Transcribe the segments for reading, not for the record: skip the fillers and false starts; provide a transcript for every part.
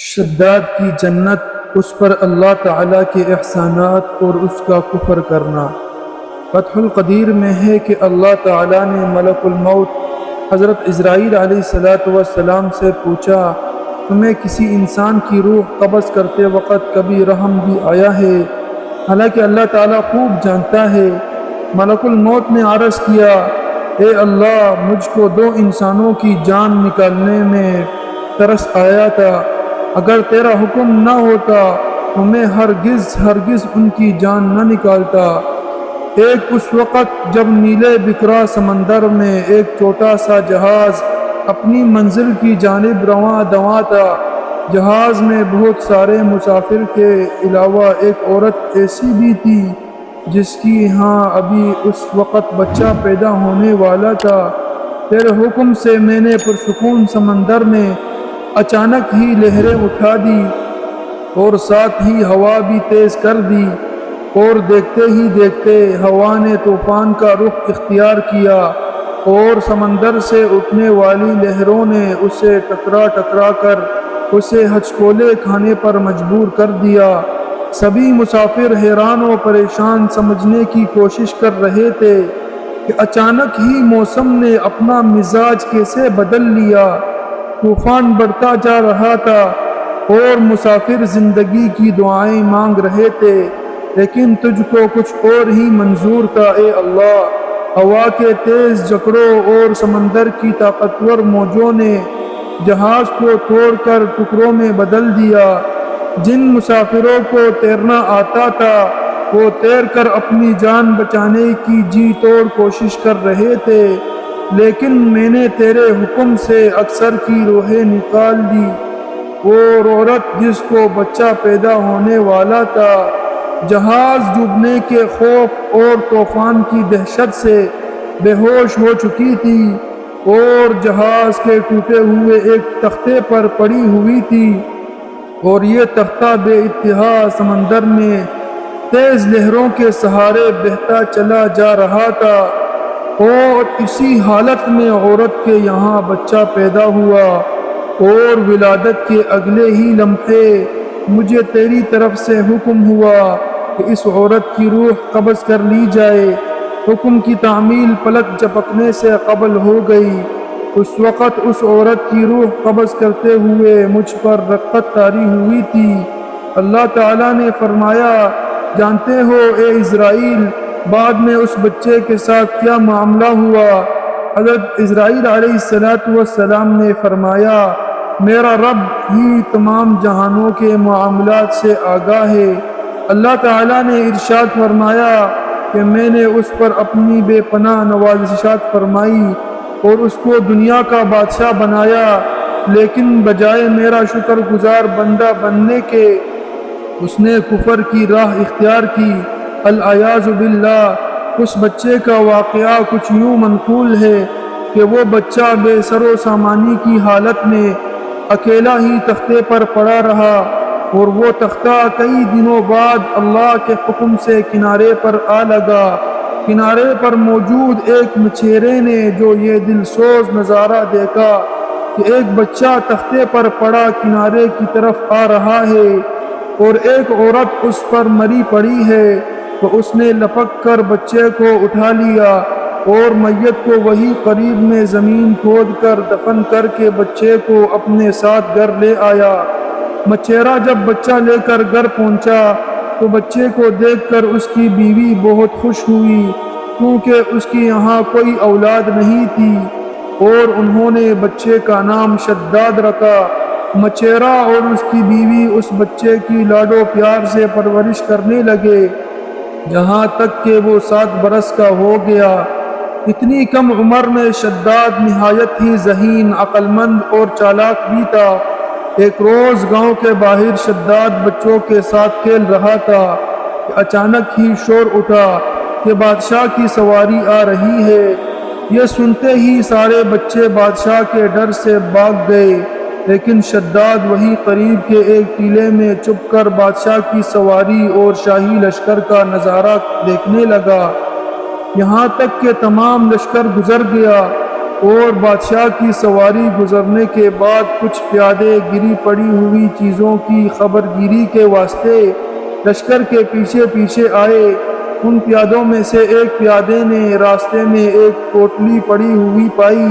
شداد کی جنت، اس پر اللہ تعالیٰ کے احسانات اور اس کا کفر کرنا۔ فتح القدیر میں ہے کہ اللہ تعالیٰ نے ملک الموت حضرت اسرائیل علیہ السلام سے پوچھا، تمہیں کسی انسان کی روح قبض کرتے وقت کبھی رحم بھی آیا ہے؟ حالانکہ اللہ تعالیٰ خوب جانتا ہے۔ ملک الموت نے عرض کیا، اے اللہ، مجھ کو 2 انسانوں کی جان نکالنے میں ترس آیا تھا، اگر تیرا حکم نہ ہوتا تو میں ہرگز ان کی جان نہ نکالتا۔ ایک اس وقت جب نیلے بکرا سمندر میں ایک چھوٹا سا جہاز اپنی منزل کی جانب رواں دواں تھا۔ جہاز میں بہت سارے مسافر کے علاوہ ایک عورت ایسی بھی تھی جس کی ہاں ابھی اس وقت بچہ پیدا ہونے والا تھا۔ تیرے حکم سے میں نے پرسکون سمندر میں اچانک ہی لہریں اٹھا دی اور ساتھ ہی ہوا بھی تیز کر دی، اور دیکھتے ہی دیکھتے ہوا نے طوفان کا رخ اختیار کیا اور سمندر سے اٹھنے والی لہروں نے اسے ٹکرا کر اسے ہچکولے کھانے پر مجبور کر دیا۔ سبھی مسافر حیران و پریشان سمجھنے کی کوشش کر رہے تھے کہ اچانک ہی موسم نے اپنا مزاج کیسے بدل لیا۔ طوفان بڑھتا جا رہا تھا اور مسافر زندگی کی دعائیں مانگ رہے تھے، لیکن تجھ کو کچھ اور ہی منظور تھا اے اللہ۔ ہوا کے تیز جھکڑوں اور سمندر کی طاقتور موجوں نے جہاز کو توڑ کر ٹکڑوں میں بدل دیا۔ جن مسافروں کو تیرنا آتا تھا وہ تیر کر اپنی جان بچانے کی جی توڑ کوشش کر رہے تھے، لیکن میں نے تیرے حکم سے اکثر کی روحیں نکال دی۔ وہ عورت جس کو بچہ پیدا ہونے والا تھا، جہاز ڈوبنے کے خوف اور طوفان کی دہشت سے بے ہوش ہو چکی تھی اور جہاز کے ٹوٹے ہوئے ایک تختے پر پڑی ہوئی تھی، اور یہ تختہ بے انتہا سمندر میں تیز لہروں کے سہارے بہتا چلا جا رہا تھا۔ اور اسی حالت میں عورت کے یہاں بچہ پیدا ہوا، اور ولادت کے اگلے ہی لمحے مجھے تیری طرف سے حکم ہوا کہ اس عورت کی روح قبض کر لی جائے۔ حکم کی تعمیل پلک جھپکنے سے قبل ہو گئی۔ اس وقت اس عورت کی روح قبض کرتے ہوئے مجھ پر رقت طاری ہوئی تھی۔ اللہ تعالیٰ نے فرمایا، جانتے ہو اے اسرائیل، بعد میں اس بچے کے ساتھ کیا معاملہ ہوا؟ حضرت اسرائیل علیہ السلام نے فرمایا، میرا رب ہی تمام جہانوں کے معاملات سے آگاہ ہے۔ اللہ تعالیٰ نے ارشاد فرمایا کہ میں نے اس پر اپنی بے پناہ نوازشات فرمائی اور اس کو دنیا کا بادشاہ بنایا، لیکن بجائے میرا شکر گزار بندہ بننے کے اس نے کفر کی راہ اختیار کی۔ العیاذ باللہ۔ اس بچے کا واقعہ کچھ یوں منقول ہے کہ وہ بچہ بے سر و سامانی کی حالت میں اکیلا ہی تختے پر پڑا رہا، اور وہ تختہ کئی دنوں بعد اللہ کے حکم سے کنارے پر آ لگا۔ کنارے پر موجود ایک مچھیرے نے جو یہ دلسوز نظارہ دیکھا کہ ایک بچہ تختے پر پڑا کنارے کی طرف آ رہا ہے اور ایک عورت اس پر مری پڑی ہے، تو اس نے لپک کر بچے کو اٹھا لیا اور میت کو وہی قریب میں زمین کھود کر دفن کر کے بچے کو اپنے ساتھ گھر لے آیا۔ مچھیرا جب بچہ لے کر گھر پہنچا تو بچے کو دیکھ کر اس کی بیوی بہت خوش ہوئی، کیونکہ اس کی یہاں کوئی اولاد نہیں تھی، اور انہوں نے بچے کا نام شداد رکھا۔ مچھیرا اور اس کی بیوی اس بچے کی لاڈ و پیار سے پرورش کرنے لگے، یہاں تک کہ وہ 7 برس کا ہو گیا۔ اتنی کم عمر میں شداد نہایت ہی ذہین، عقل مند اور چالاک بھی تھا۔ ایک روز گاؤں کے باہر شداد بچوں کے ساتھ کھیل رہا تھا کہ اچانک ہی شور اٹھا کہ بادشاہ کی سواری آ رہی ہے۔ یہ سنتے ہی سارے بچے بادشاہ کے ڈر سے بھاگ گئے، لیکن شداد وہی قریب کے ایک ٹیلے میں چھپ کر بادشاہ کی سواری اور شاہی لشکر کا نظارہ دیکھنے لگا۔ یہاں تک کہ تمام لشکر گزر گیا اور بادشاہ کی سواری گزرنے کے بعد کچھ پیادے گری پڑی ہوئی چیزوں کی خبر گیری کے واسطے لشکر کے پیچھے پیچھے آئے۔ ان پیادوں میں سے ایک پیادے نے راستے میں ایک پوٹلی پڑی ہوئی پائی۔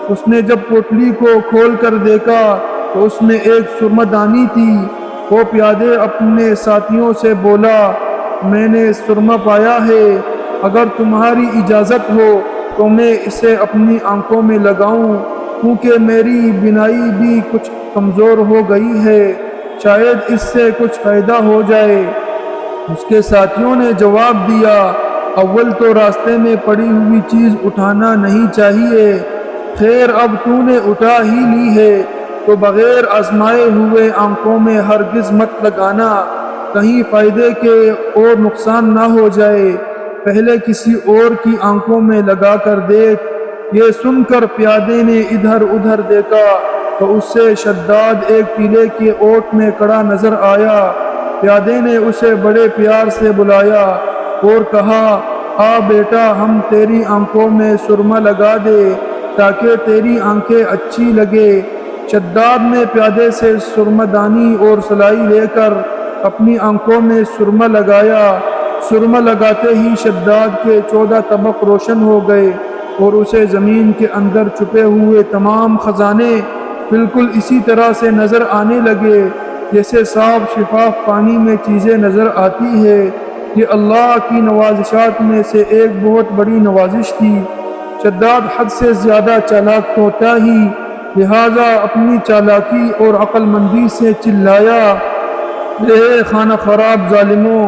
اس نے جب پوٹلی کو کھول کر دیکھا تو اس میں ایک سرمدانی تھی۔ وہ پیادے اپنے ساتھیوں سے بولا، میں نے سرما پایا ہے، اگر تمہاری اجازت ہو تو میں اسے اپنی آنکھوں میں لگاؤں، کیونکہ میری بینائی بھی کچھ کمزور ہو گئی ہے، شاید اس سے کچھ فائدہ ہو جائے۔ اس کے ساتھیوں نے جواب دیا، اول تو راستے میں پڑی ہوئی چیز اٹھانا نہیں چاہیے، خیر اب تو نے اٹھا ہی لی ہے تو بغیر آزمائے ہوئے آنکھوں میں ہرگز مت لگانا، کہیں فائدے کے اور نقصان نہ ہو جائے، پہلے کسی اور کی آنکھوں میں لگا کر دیکھ۔ یہ سن کر پیادے نے ادھر ادھر دیکھا تو اس سے شداد ایک ٹیلے کے اوٹ میں کڑا نظر آیا۔ پیادے نے اسے بڑے پیار سے بلایا اور کہا، آ بیٹا، ہم تیری آنکھوں میں سرما لگا دے تاکہ تیری آنکھیں اچھی لگے۔ شداد نے پیادے سے سرمدانی اور سلائی لے کر اپنی آنکھوں میں سرما لگایا۔ سرما لگاتے ہی شداد کے 14 طبق روشن ہو گئے اور اسے زمین کے اندر چھپے ہوئے تمام خزانے بالکل اسی طرح سے نظر آنے لگے جیسے صاف شفاف پانی میں چیزیں نظر آتی ہے۔ یہ اللہ کی نوازشات میں سے ایک بہت بڑی نوازش تھی۔ شداد حد سے زیادہ چالاک تو تھا ہی، لہٰذا اپنی چالاکی اور عقل مندی سے چلایا، اے خانہ خراب ظالموں،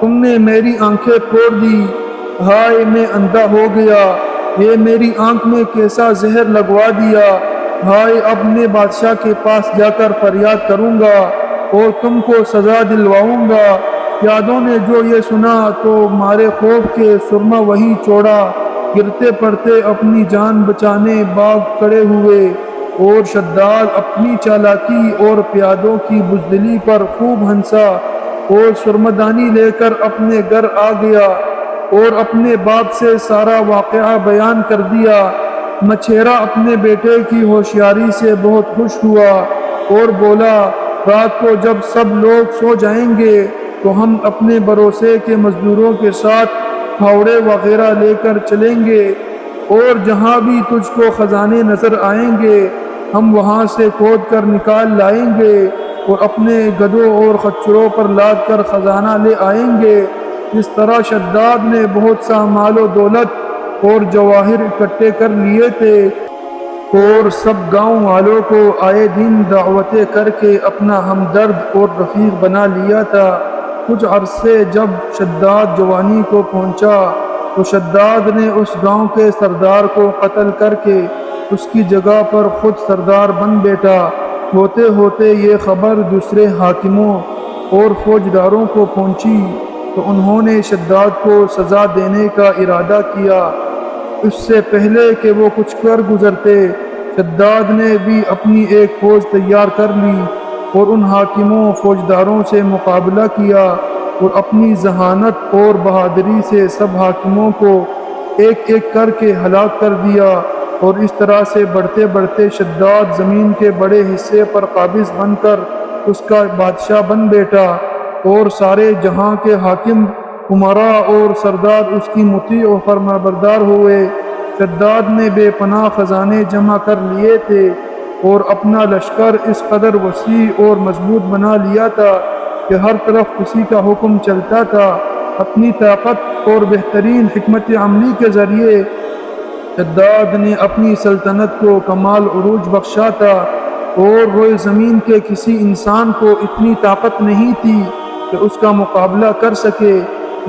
تم نے میری آنکھیں پھوڑ دی، ہائے میں اندھا ہو گیا، یہ میری آنکھ میں کیسا زہر لگوا دیا، ہائے اب میں بادشاہ کے پاس جا کر فریاد کروں گا اور تم کو سزا دلواؤں گا۔ پیادوں نے جو یہ سنا تو مارے خوف کے سرما وہی چھوڑا، گرتے پڑتے اپنی جان بچانے بھاگ کھڑے ہوئے، اور شداد اپنی چالاکی اور پیادوں کی بزدلی پر خوب ہنسا اور سرمدانی لے کر اپنے گھر آ گیا اور اپنے باپ سے سارا واقعہ بیان کر دیا۔ مچھیرا اپنے بیٹے کی ہوشیاری سے بہت خوش ہوا اور بولا، رات کو جب سب لوگ سو جائیں گے تو ہم اپنے بھروسے کے مزدوروں کے ساتھ پھاوڑے وغیرہ لے کر چلیں گے، اور جہاں بھی تجھ کو خزانے نظر آئیں گے ہم وہاں سے کھود کر نکال لائیں گے اور اپنے گدھوں اور خچروں پر لاد کر خزانہ لے آئیں گے۔ اس طرح شداد نے بہت سا مال و دولت اور جواہر اکٹھے کر لیے تھے اور سب گاؤں والوں کو آئے دن دعوتیں کر کے اپنا ہمدرد اور رفیق بنا لیا تھا۔ کچھ عرصے جب شداد جوانی کو پہنچا تو شداد نے اس گاؤں کے سردار کو قتل کر کے اس کی جگہ پر خود سردار بن بیٹھا۔ ہوتے ہوتے یہ خبر دوسرے حاکموں اور فوجداروں کو پہنچی تو انہوں نے شداد کو سزا دینے کا ارادہ کیا۔ اس سے پہلے کہ وہ کچھ کر گزرتے، شداد نے بھی اپنی ایک فوج تیار کر لی اور ان حاکموں فوجداروں سے مقابلہ کیا اور اپنی ذہانت اور بہادری سے سب حاکموں کو ایک ایک کر کے ہلاک کر دیا، اور اس طرح سے بڑھتے بڑھتے شداد زمین کے بڑے حصے پر قابض بن کر اس کا بادشاہ بن بیٹھا، اور سارے جہاں کے حاکم، امراء اور سردار اس کی مطیع و فرمانبردار ہوئے۔ شداد نے بے پناہ خزانے جمع کر لیے تھے اور اپنا لشکر اس قدر وسیع اور مضبوط بنا لیا تھا کہ ہر طرف اسی کا حکم چلتا تھا۔ اپنی طاقت اور بہترین حکمت عملی کے ذریعے شداد نے اپنی سلطنت کو کمال عروج بخشا تھا، اور روئے زمین کے کسی انسان کو اتنی طاقت نہیں تھی کہ اس کا مقابلہ کر سکے۔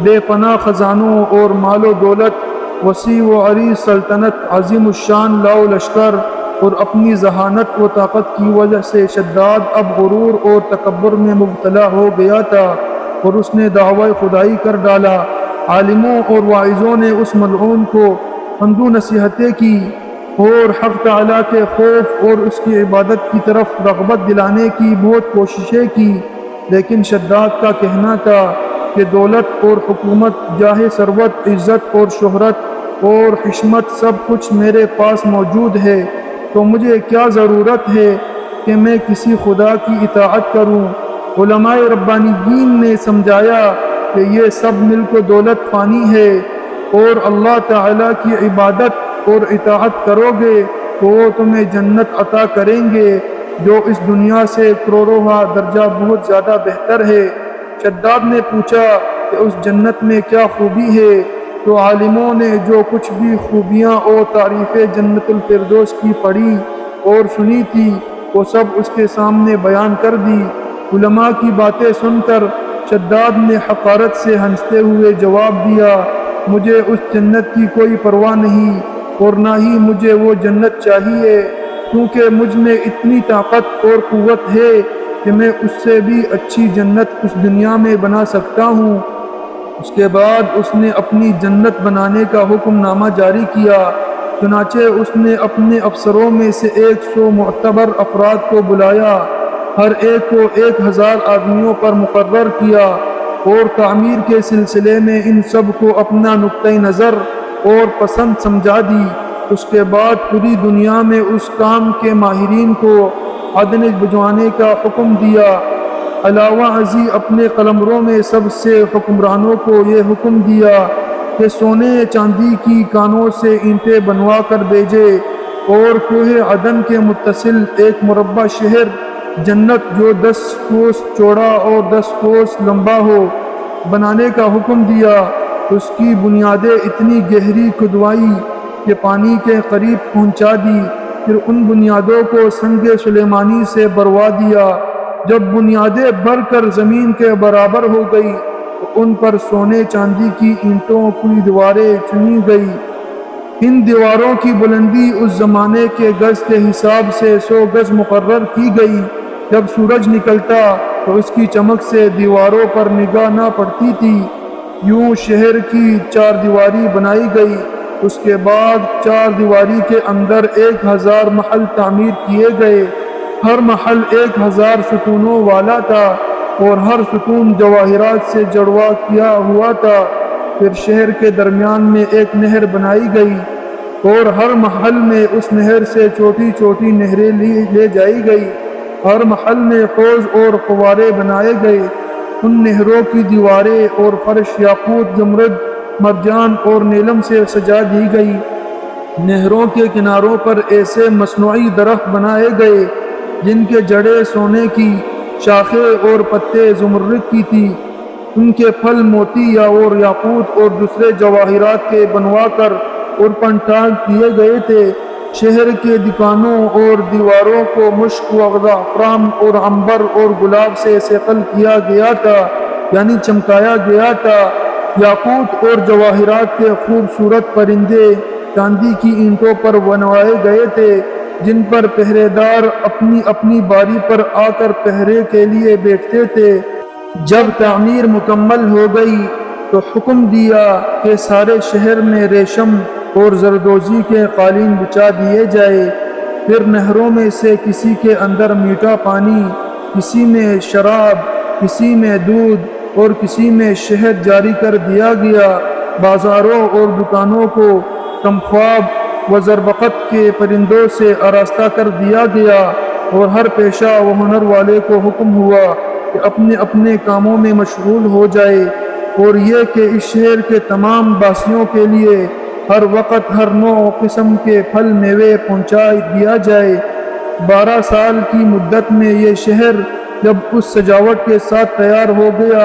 بے پناہ خزانوں اور مال و دولت، وسیع و عریض سلطنت، عظیم الشان لاؤ لشکر اور اپنی ذہانت و طاقت کی وجہ سے شداد اب غرور اور تکبر میں مبتلا ہو گیا تھا اور اس نے دعوی خدائی کر ڈالا۔ عالموں اور واعظوں نے اس ملعون کو حمد و نصیحتیں کی اور حق تعالیٰ کے خوف اور اس کی عبادت کی طرف رغبت دلانے کی بہت کوششیں کی، لیکن شداد کا کہنا تھا کہ دولت اور حکومت، جاہ ثروت، عزت اور شہرت اور حشمت سب کچھ میرے پاس موجود ہے، تو مجھے کیا ضرورت ہے کہ میں کسی خدا کی اطاعت کروں۔ علماء ربانیین نے سمجھایا کہ یہ سب ملک و دولت فانی ہے، اور اللہ تعالیٰ کی عبادت اور اطاعت کرو گے تو وہ تمہیں جنت عطا کریں گے، جو اس دنیا سے کروڑوں درجہ بہت زیادہ بہتر ہے۔ شداد نے پوچھا کہ اس جنت میں کیا خوبی ہے؟ تو عالموں نے جو کچھ بھی خوبیاں اور تعریفیں جنت الفردوس کی پڑھی اور سنی تھی وہ سب اس کے سامنے بیان کر دی۔ علماء کی باتیں سن کر شداد نے حقارت سے ہنستے ہوئے جواب دیا، مجھے اس جنت کی کوئی پرواہ نہیں، اور نہ ہی مجھے وہ جنت چاہیے، کیونکہ مجھ میں اتنی طاقت اور قوت ہے کہ میں اس سے بھی اچھی جنت اس دنیا میں بنا سکتا ہوں۔ اس کے بعد اس نے اپنی جنت بنانے کا حکم نامہ جاری کیا، چنانچہ اس نے اپنے افسروں میں سے 100 معتبر افراد کو بلایا، ہر ایک کو 1000 آدمیوں پر مقرر کیا، اور تعمیر کے سلسلے میں ان سب کو اپنا نقطۂ نظر اور پسند سمجھا دی۔ اس کے بعد پوری دنیا میں اس کام کے ماہرین کو عدن بھجوانے کا حکم دیا۔ علاوہ ازیں اپنے قلمروں میں سب سے حکمرانوں کو یہ حکم دیا کہ سونے چاندی کی کانوں سے اینٹیں بنوا کر بھیجے، اور کوہ عدن کے متصل ایک مربع شہر جنت جو 10 کوس چوڑا اور 10 کوس لمبا ہو بنانے کا حکم دیا۔ اس کی بنیادیں اتنی گہری کھدوائی کہ پانی کے قریب پہنچا دی، پھر ان بنیادوں کو سنگ سلیمانی سے بھروا دیا۔ جب بنیادیں بھر کر زمین کے برابر ہو گئی تو ان پر سونے چاندی کی اینٹوں کی دیواریں چنی گئی۔ ان دیواروں کی بلندی اس زمانے کے گز کے حساب سے 100 گز مقرر کی گئی۔ جب سورج نکلتا تو اس کی چمک سے دیواروں پر نگاہ نہ پڑتی تھی۔ یوں شہر کی 4 دیواری بنائی گئی۔ اس کے بعد 4 دیواری کے اندر 1000 محل تعمیر کیے گئے، ہر محل 1000 ستونوں والا تھا، اور ہر ستون جواہرات سے جڑوا کیا ہوا تھا۔ پھر شہر کے درمیان میں ایک نہر بنائی گئی، اور ہر محل میں اس نہر سے چھوٹی چھوٹی نہریں لے جائی گئی۔ ہر محل میں حوض اور فوارے بنائے گئے۔ ان نہروں کی دیواریں اور فرش یاقوت، زمرد، مرجان اور نیلم سے سجا دی گئی۔ نہروں کے کناروں پر ایسے مصنوعی درخت بنائے گئے جن کے جڑیں سونے کی، شاخیں اور پتے زمرد کی تھی۔ ان کے پھل موتی یا اور یاقوت اور دوسرے جواہرات کے بنوا کر اور پنٹال کیے گئے تھے۔ شہر کے دکانوں اور دیواروں کو مشک و زعفران اور عنبر اور گلاب سے صقل کیا گیا تھا، یعنی چمکایا گیا تھا۔ یاقوت اور جواہرات کے خوبصورت پرندے چاندی کی اینٹوں پر بنوائے گئے تھے، جن پر پہرے دار اپنی اپنی باری پر آ کر پہرے کے لیے بیٹھتے تھے۔ جب تعمیر مکمل ہو گئی تو حکم دیا کہ سارے شہر میں ریشم اور زردوزی کے قالین بچھا دیے جائے۔ پھر نہروں میں سے کسی کے اندر میٹھا پانی، کسی میں شراب، کسی میں دودھ اور کسی میں شہد جاری کر دیا گیا۔ بازاروں اور دکانوں کو کمخواب و زربقت کے پرندوں سے آراستہ کر دیا گیا، اور ہر پیشہ و ہنر والے کو حکم ہوا کہ اپنے اپنے کاموں میں مشغول ہو جائے، اور یہ کہ اس شہر کے تمام باسیوں کے لیے ہر وقت ہر نوع قسم کے پھل میوے پہنچا دیا جائے۔ 12 سال کی مدت میں یہ شہر جب اس سجاوٹ کے ساتھ تیار ہو گیا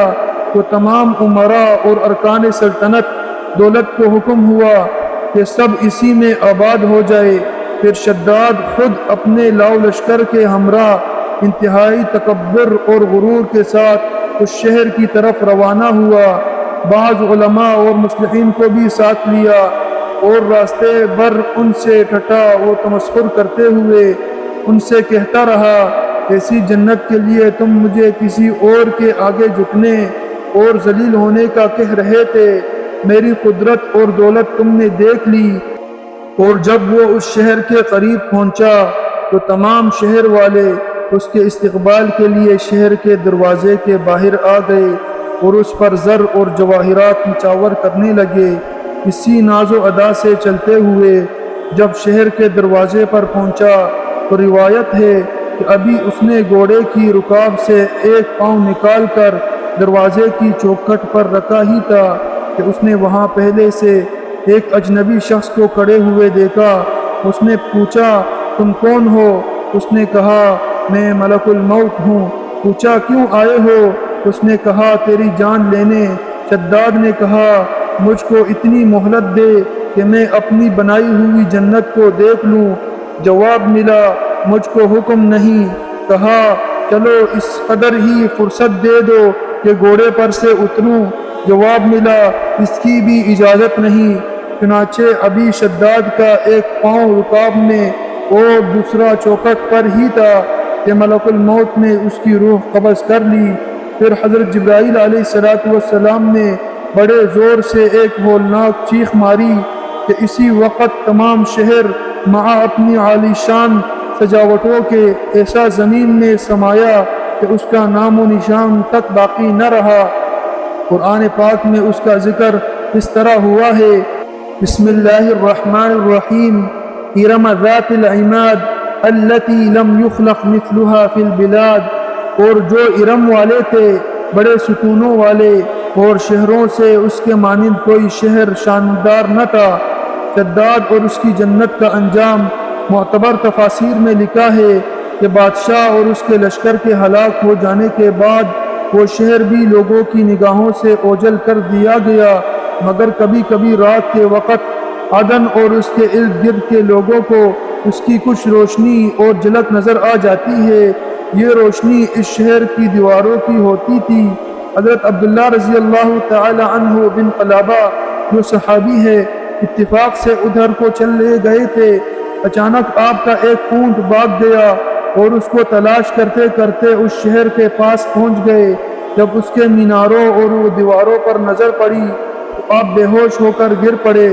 تو تمام امراء اور ارکان سلطنت دولت کو حکم ہوا کہ سب اسی میں آباد ہو جائے۔ پھر شداد خود اپنے لاؤ لشکر کے ہمراہ انتہائی تکبر اور غرور کے ساتھ اس شہر کی طرف روانہ ہوا۔ بعض علماء اور مصلحین کو بھی ساتھ لیا، اور راستے بھر ان سے ٹھٹا و تمسخر کرتے ہوئے ان سے کہتا رہا، ایسی جنت کے لیے تم مجھے کسی اور کے آگے جھکنے اور ذلیل ہونے کا کہہ رہے تھے، میری قدرت اور دولت تم نے دیکھ لی۔ اور جب وہ اس شہر کے قریب پہنچا تو تمام شہر والے اس کے استقبال کے لیے شہر کے دروازے کے باہر آ گئے، اور اس پر زر اور جواہرات نچاور کرنے لگے۔ اسی ناز و ادا سے چلتے ہوئے جب شہر کے دروازے پر پہنچا تو روایت ہے کہ ابھی اس نے گھوڑے کی رکاب سے ایک پاؤں نکال کر دروازے کی چوکھٹ پر رکھا ہی تھا کہ اس نے وہاں پہلے سے ایک اجنبی شخص کو کھڑے ہوئے دیکھا۔ اس نے پوچھا تم کون ہو؟ اس نے کہا میں ملک الموت ہوں۔ پوچھا کیوں آئے ہو؟ اس نے کہا تیری جان لینے۔ شداد نے کہا مجھ کو اتنی مہلت دے کہ میں اپنی بنائی ہوئی جنت کو دیکھ لوں۔ جواب ملا مجھ کو حکم نہیں۔ کہا چلو اس قدر ہی فرصت دے دو کہ گھوڑے پر سے اتروں۔ جواب ملا اس کی بھی اجازت نہیں۔ چنانچہ ابھی شداد کا ایک پاؤں رکاب میں اور دوسرا چوکھٹ پر ہی تھا کہ ملک الموت نے اس کی روح قبض کر لی۔ پھر حضرت جبرائیل علیہ السلام نے بڑے زور سے ایک ہولناک چیخ ماری کہ اسی وقت تمام شہر مع اپنی عالی شان سجاوٹوں کے ایسا زمین میں سمایا کہ اس کا نام و نشان تک باقی نہ رہا۔ قرآن پاک میں اس کا ذکر اس طرح ہوا ہے بسم اللہ الرحمن الرحیم ارم ذات العماد التي لم يخلق مثلها في البلاد۔ اور جو ارم والے تھے بڑے ستونوں والے اور شہروں سے اس کے مانند کوئی شہر شاندار نہ تھا۔ شداد اور اس کی جنت کا انجام معتبر تفاسیر میں لکھا ہے کہ بادشاہ اور اس کے لشکر کے ہلاک ہو جانے کے بعد وہ شہر بھی لوگوں کی نگاہوں سے اوجھل کر دیا گیا، مگر کبھی کبھی رات کے وقت عدن اور اس کے ارد گرد کے لوگوں کو اس کی کچھ روشنی اور جھلک نظر آ جاتی ہے۔ یہ روشنی اس شہر کی دیواروں کی ہوتی تھی۔ حضرت عبداللہ رضی اللہ تعالی عنہ بن قلابہ جو صحابی ہے اتفاق سے ادھر کو چلے گئے تھے۔ اچانک آپ کا ایک اونٹ بھاگ گیا اور اس کو تلاش کرتے کرتے اس شہر کے پاس پہنچ گئے۔ جب اس کے میناروں اور دیواروں پر نظر پڑی تو آپ بے ہوش ہو کر گر پڑے۔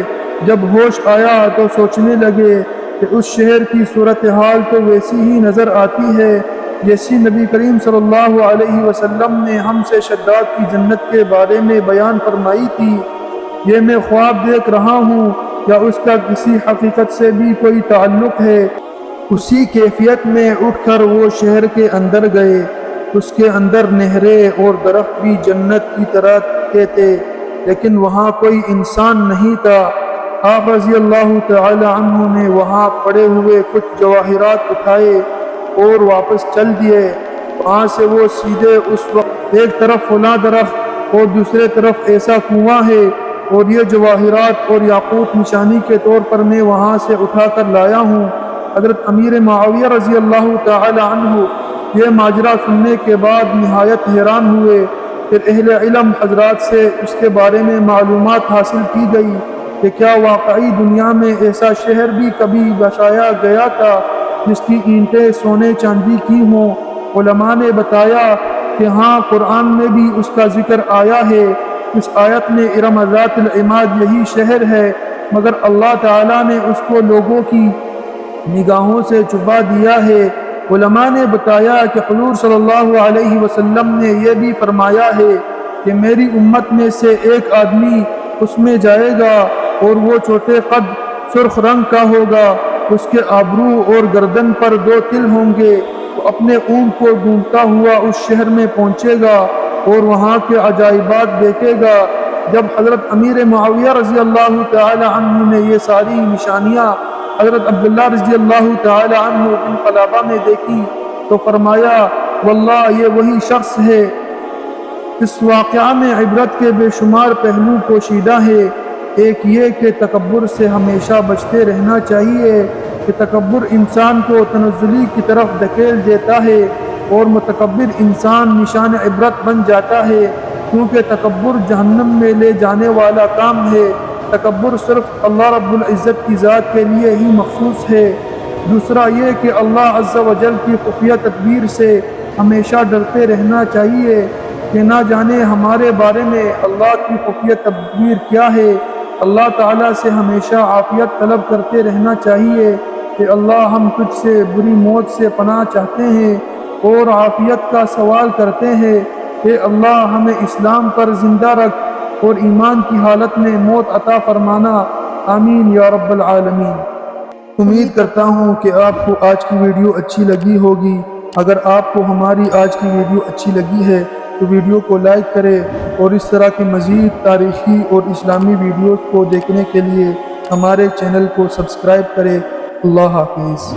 جب ہوش آیا تو سوچنے لگے کہ اس شہر کی صورتحال تو ویسی ہی نظر آتی ہے جیسی نبی کریم صلی اللہ علیہ وسلم نے ہم سے شداد کی جنت کے بارے میں بیان فرمائی تھی۔ یہ میں خواب دیکھ رہا ہوں یا اس کا کسی حقیقت سے بھی کوئی تعلق ہے؟ اسی کیفیت میں اٹھ کر وہ شہر کے اندر گئے۔ اس کے اندر نہریں اور درخت بھی جنت کی طرح کے تھے، لیکن وہاں کوئی انسان نہیں تھا۔ آپ رضی اللہ تعالی عنہ نے وہاں پڑے ہوئے کچھ جواہرات اٹھائے اور واپس چل دیے۔ وہاں سے وہ سیدھے اس وقت ایک طرف فلاں درخت اور دوسرے طرف ایسا کنواں ہے اور یہ جواہرات اور یاقوت نشانی کے طور پر میں وہاں سے اٹھا کر لایا ہوں۔ حضرت امیر معاویہ رضی اللہ تعالی عنہ یہ ماجرا سننے کے بعد نہایت حیران ہوئے۔ پھر اہل علم حضرات سے اس کے بارے میں معلومات حاصل کی گئی کہ کیا واقعی دنیا میں ایسا شہر بھی کبھی بسایا گیا تھا جس کی اینٹیں سونے چاندی کی ہوں۔ علماء نے بتایا کہ ہاں قرآن میں بھی اس کا ذکر آیا ہے۔ اس آیت میں ارم ذات العماد یہی شہر ہے، مگر اللہ تعالیٰ نے اس کو لوگوں کی نگاہوں سے چھپا دیا ہے۔ علماء نے بتایا کہ حضور صلی اللہ علیہ وسلم نے یہ بھی فرمایا ہے کہ میری امت میں سے ایک آدمی اس میں جائے گا اور وہ چھوٹے قد سرخ رنگ کا ہوگا، اس کے ابرو اور گردن پر 2 تل ہوں گے۔ وہ اپنے اونٹ کو ڈھونڈتا ہوا اس شہر میں پہنچے گا اور وہاں کے عجائبات دیکھے گا۔ جب حضرت امیر معاویہ رضی اللہ تعالی عنہ نے یہ ساری نشانیاں حضرت عبداللہ رضی اللہ تعالی عنہ بن قلابہ میں دیکھی تو فرمایا واللہ یہ وہی شخص ہے۔ اس واقعہ میں عبرت کے بے شمار پہلو پوشیدہ ہے۔ ایک یہ کہ تکبر سے ہمیشہ بچتے رہنا چاہیے کہ تکبر انسان کو تنزلی کی طرف دھکیل دیتا ہے اور متکبر انسان نشان عبرت بن جاتا ہے، کیونکہ تکبر جہنم میں لے جانے والا کام ہے۔ تکبر صرف اللہ رب العزت کی ذات کے لیے ہی مخصوص ہے۔ دوسرا یہ کہ اللہ عز و جل کی خفیہ تدبیر سے ہمیشہ ڈرتے رہنا چاہیے کہ نہ جانے ہمارے بارے میں اللہ کی خفیہ تدبیر کیا ہے۔ اللہ تعالیٰ سے ہمیشہ عافیت طلب کرتے رہنا چاہیے کہ اللہ ہم تجھ سے بری موت سے پناہ چاہتے ہیں اور عافیت کا سوال کرتے ہیں۔ اے اللہ ہمیں اسلام پر زندہ رکھ، اور ایمان کی حالت میں موت عطا فرمانا، آمین یا رب العالمین۔ امید کرتا ہوں کہ آپ کو آج کی ویڈیو اچھی لگی ہوگی۔ اگر آپ کو ہماری آج کی ویڈیو اچھی لگی ہے تو ویڈیو کو لائک کریں اور اس طرح کی مزید تاریخی اور اسلامی ویڈیوز کو دیکھنے کے لیے ہمارے چینل کو سبسکرائب کریں۔ اللہ حافظ۔